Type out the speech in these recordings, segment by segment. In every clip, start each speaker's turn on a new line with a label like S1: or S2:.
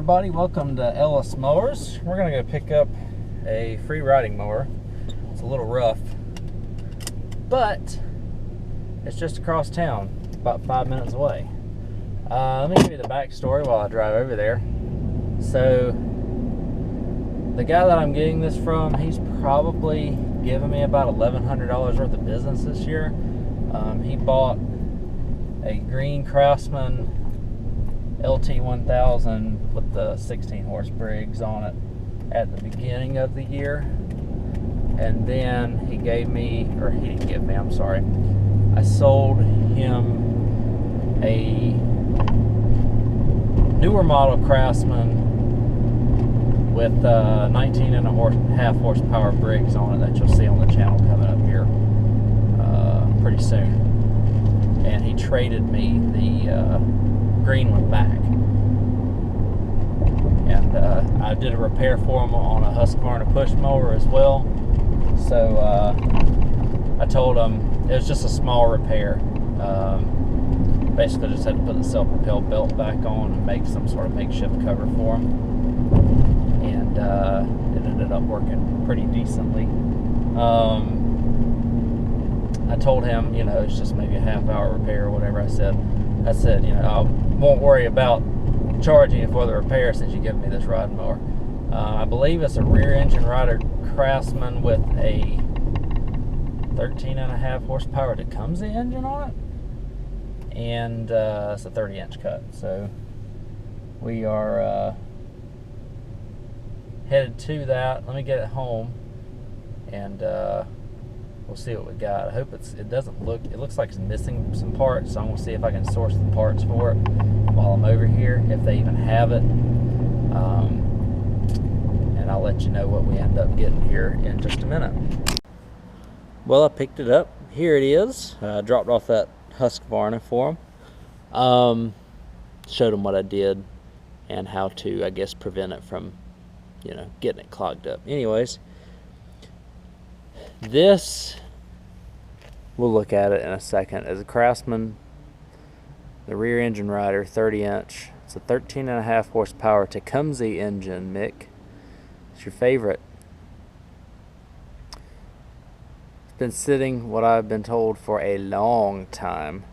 S1: everybody, welcome to Ellis Mowers. We're going to go pick up a free riding mower. It's a little rough, but it's just across town, about 5 minutes away. Let me give you the backstory while I drive over there. So, the guy that I'm getting this from, he's probably given me about $1,100 worth of business this year. He bought a green Craftsman LT1000 with the 16 horse Briggs on it at the beginning of the year, and then he gave me, or he didn't give me, I'm sorry, I sold him a newer model Craftsman with 19.5 horsepower Briggs on it that you'll see on the channel coming up here pretty soon. And he traded me the green one back, and I did a repair for him on a Husqvarna push mower as well. So I told him it was just a small repair. Basically just had to put the self-propelled belt back on and make some sort of makeshift cover for him, and it ended up working pretty decently. I told him, you know, it's just maybe a half-hour repair or whatever. I said, you know, I won't worry about charging you for the repair since you give me this riding mower. I believe it's a rear engine rider Craftsman with a 13.5 horsepower Tecumseh engine on it, and it's a 30-inch cut. So we are headed to that. Let me get it home, and we'll see what we got. I hope it looks like it's missing some parts, so I'm going to see if I can source the parts for it while I'm over here, if they even have it. And I'll let you know what we end up getting here in just a minute. Well, I picked it up. Here it is. I dropped off that Husqvarna for him. Showed him what I did and how to, I guess, prevent it from, you know, getting it clogged up. Anyways, this, we'll look at it in a second, is a Craftsman, the rear engine rider, 30-inch. It's a 13.5 horsepower Tecumseh engine, Mick. It's your favorite. It's been sitting, what I've been told, for a long time.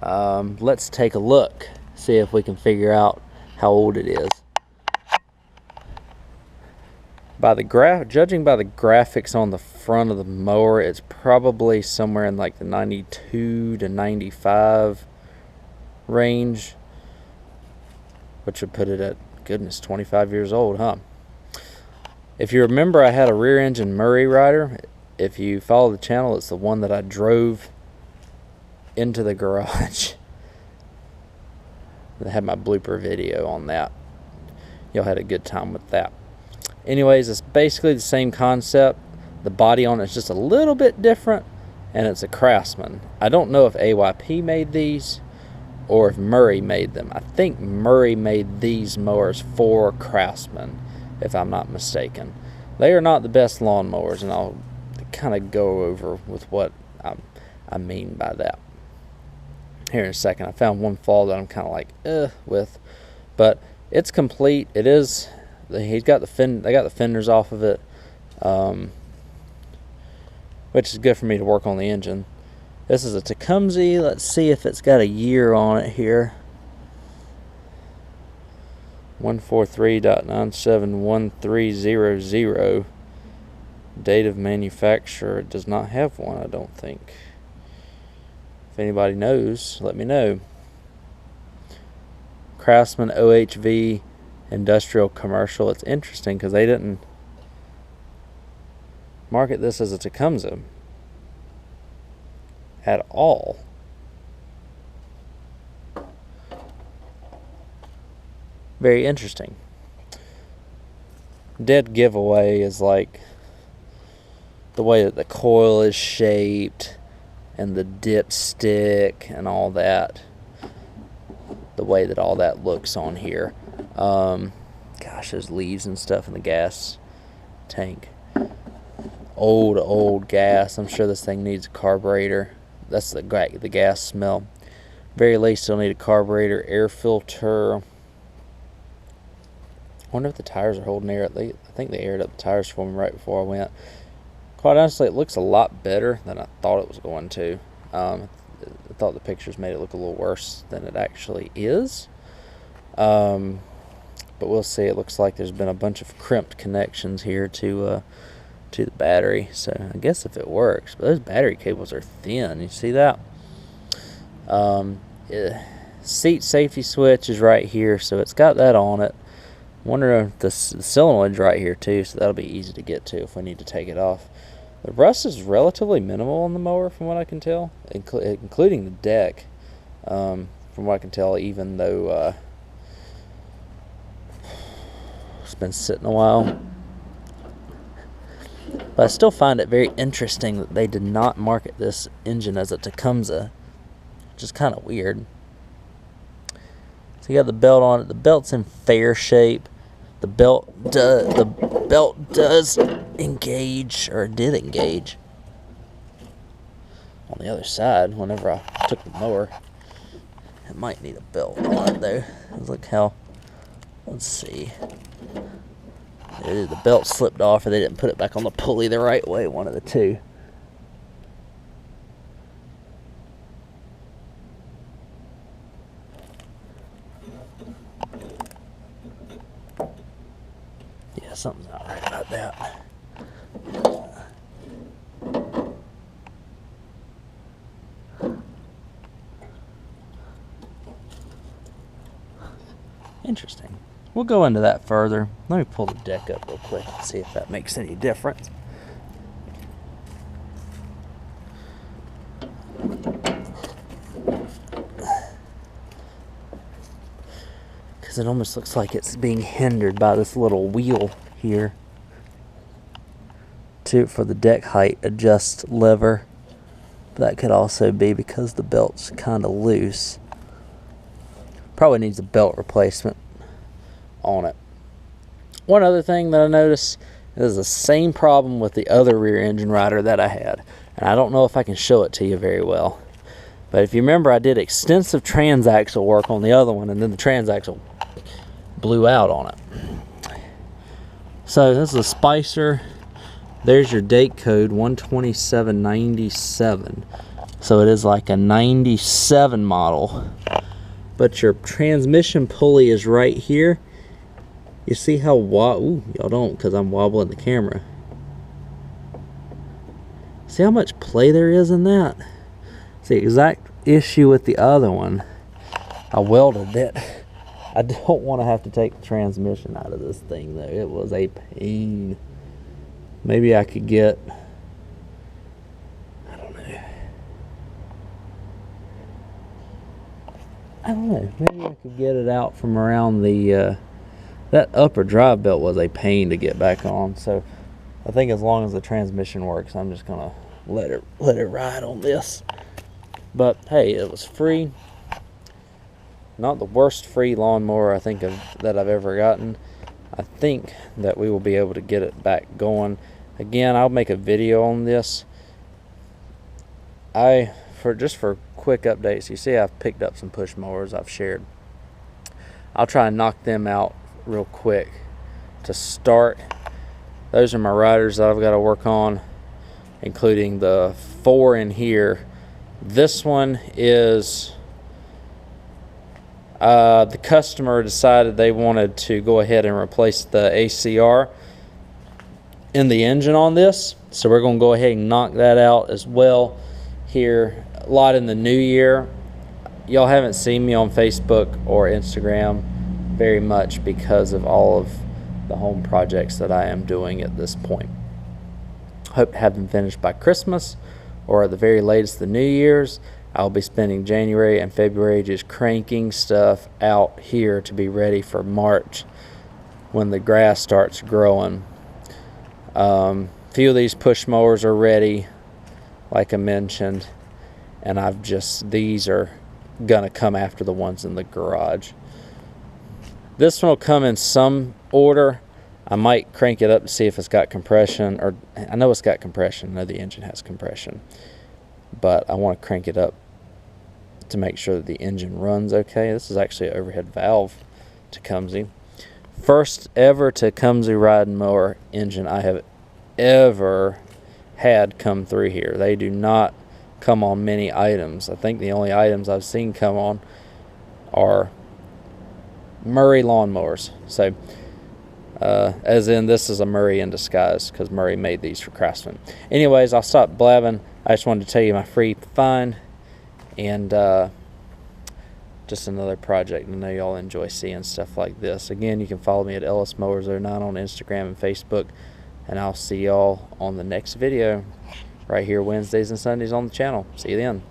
S1: Let's take a look, see if we can figure out how old it is. Judging by the graphics on the front of the mower, it's probably somewhere in like the 92 to 95 range, which would put it at, goodness, 25 years old, huh? If you remember, I had a rear engine Murray rider. If you follow the channel, it's the one that I drove into the garage. I had my blooper video on that. Y'all had a good time with that. Anyways, it's basically the same concept. The body on it's just a little bit different, and it's a Craftsman. I don't know if AYP made these or if Murray made them. I think Murray made these mowers for Craftsman, if I'm not mistaken. They are not the best lawn mowers, and I'll kind of go over with what I mean by that here in a second. I found one flaw that I'm kind of like with, but it's complete. It is. They got the fenders off of it, which is good for me to work on the engine. This is a Tecumseh. Let's see if it's got a year on it here. 143.971300. Date of manufacture. It does not have one, I don't think. If anybody knows, let me know. Craftsman OHV Industrial Commercial. It's interesting because they didn't market this as a Tecumseh at all. Very interesting. Dead giveaway is like the way that the coil is shaped and the dipstick and all that. The way that all that looks on here. Gosh, there's leaves and stuff in the gas tank. Old gas. I'm sure this thing needs a carburetor. That's the gas smell. Very least, you'll need a carburetor, air filter. wonder if the tires are holding air. I think they aired up the tires for me right before I went. Quite honestly, it looks a lot better than I thought it was going to. I thought the pictures made it look a little worse than it actually is. But we'll see. It looks like there's been a bunch of crimped connections here to the battery. So I guess if it works, but those battery cables are thin. You see that? Seat safety switch is right here, so it's got that on it. Wonder if the solenoid's right here too, so that'll be easy to get to if we need to take it off. The rust is relatively minimal on the mower from what I can tell, including the deck. From what I can tell, even though it's been sitting a while. But I still find it very interesting that they did not market this engine as a Tecumseh, which is kind of weird. So you got the belt on it. The belt's in fair shape. The belt does engage, or did engage, on the other side whenever I took the mower. It might need a belt on it though. Look how, let's see. Either the belt slipped off or they didn't put it back on the pulley the right way, one of the two. Yeah, something's not right about that. Interesting. We'll go into that further. Let me pull the deck up real quick and see if that makes any difference. Because it almost looks like it's being hindered by this little wheel here for the deck height adjust lever. That could also be because the belt's kind of loose. Probably needs a belt replacement on it. One other thing that I noticed is the same problem with the other rear engine rider that I had, and I don't know if I can show it to you very well, but if you remember, I did extensive transaxle work on the other one, and then the transaxle blew out on it. So this is a Spicer. There's your date code, 12797. So it is like a 97 model, but your transmission pulley is right here. You see how ooh, y'all don't, because I'm wobbling the camera. See how much play there is in that? It's the exact issue with the other one. I welded it. I don't want to have to take the transmission out of this thing though. It was a pain. Maybe I could get, I don't know, maybe I could get it out from around the that upper drive belt was a pain to get back on. So I think as long as the transmission works, I'm just gonna let it ride on this. But hey, it was free. Not the worst free lawnmower I think that I've ever gotten. I think that we will be able to get it back going. Again, I'll make a video on this. Just for quick updates, you see I've picked up some push mowers I've shared. I'll try and knock them out real quick to start. Those are my riders that I've got to work on, including the 4 in here. This one is the customer decided they wanted to go ahead and replace the ACR in the engine on this, so we're going to go ahead and knock that out as well here a lot in the new year. Y'all haven't seen me on Facebook or Instagram very much because of all of the home projects that I am doing at this point. Hope to have them finished by Christmas or at the very latest the New Year's. I'll be spending January and February just cranking stuff out here to be ready for March when the grass starts growing. Few of these push mowers are ready, like I mentioned, and these are gonna come after the ones in the garage. This one will come in some order. I might crank it up to see if it's got compression, or I know it's got compression. I know the engine has compression, but I want to crank it up to make sure that the engine runs okay. This is actually an overhead valve Tecumseh. First ever Tecumseh riding mower engine I have ever had come through here. They do not come on many items. I think the only items I've seen come on are Murray lawnmowers. So as in, this is a Murray in disguise, because Murray made these for Craftsman. Anyways, I'll stop blabbing. I just wanted to tell you my free find, and just another project. I know y'all enjoy seeing stuff like this. Again, you can follow me at Ellis Mowers 09 on Instagram and Facebook, and I'll see y'all on the next video right here Wednesdays and Sundays on the channel. See you then.